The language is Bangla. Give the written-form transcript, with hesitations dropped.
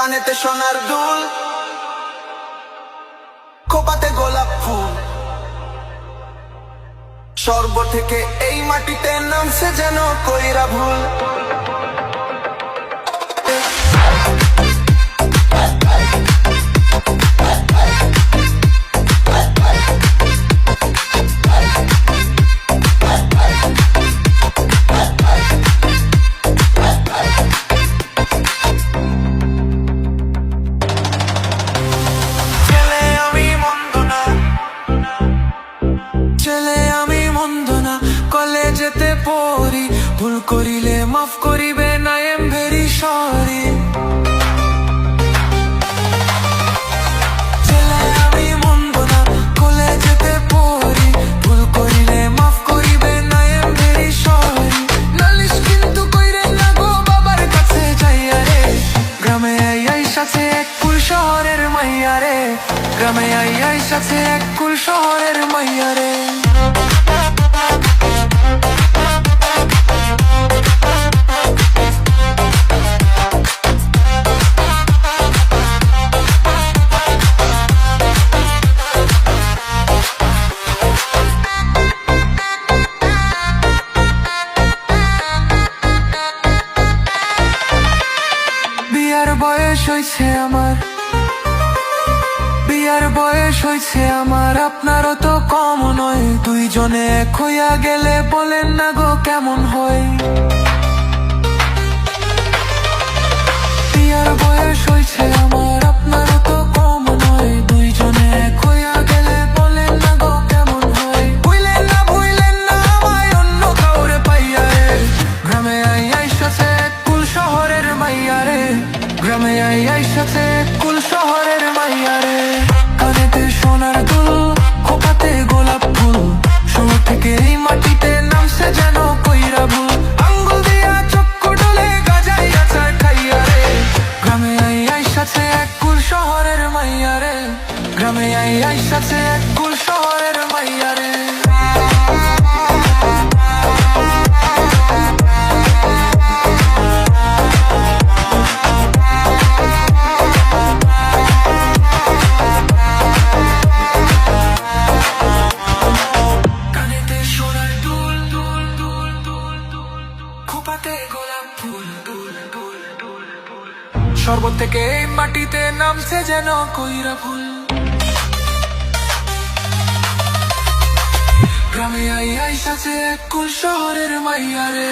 কানেতে সোনার দুল, খোপাতে গোলাপ ফুল। স্বর্গ থেকে এই মাটিতে নামছে যেন কইরা ভুল। কলেজেতে পড়ি, ভুল করিলে মাফ করিবে না, আই এম ভেরি সরি। ছেলে আমি মন্দ না, কলেজেতে পড়ি, ভুল করিলে মাফ করিবে না, আই এম ভেরি সরি। নালিশ কিন্তু কইরে না গো বাবার কাছে যাইয়া রে, গ্রামে আই সাথে এক কুল শহরের মাইয়া রে, গ্রামে আই সাথে এক কুল শহরের মাইয়া রে। বিয়ার বয়স হইছে আমার, বিয়ার বয়স হইছে আমার, আপনারও তো কম নয়। দুইজনে এক হইয়া গেলে বলেন না গো কেমন হয়। বিয়ার বয়স হইছে আমার, আপনারও তো কম নয়। দুইজনে এক হইয়া গেলে বলেন না গো কেমন হয়। ভুইলেন না আমায় অন্য কাউরে পাইয়া রে, গ্রামে আই সাথে এক কুল শহরের মাইয়া রে, গ্রামে আই সাথে এক কুল শহরের মাইয়া রে। কানেতে সোনার দুল, খোপাতে গোলাপ ফুল, শহর থেকে এই মাটিতে নামছে যেন কইরা ভুল। আঙ্গুল দিয়া চক্কর ডলে গাজাইয়া চায় খাইয়া রে, গ্রামে আই সাথে এক কুল শহরের মাইয়া রে, গ্রামে আই সাথে এক কুল শহরের মাইয়া রে। শরবত থেকে এই মাটিতে নামছে যেন কইরা ফুল। গ্রামে আই সাথে এক কুল শহরের মাইয়া রে।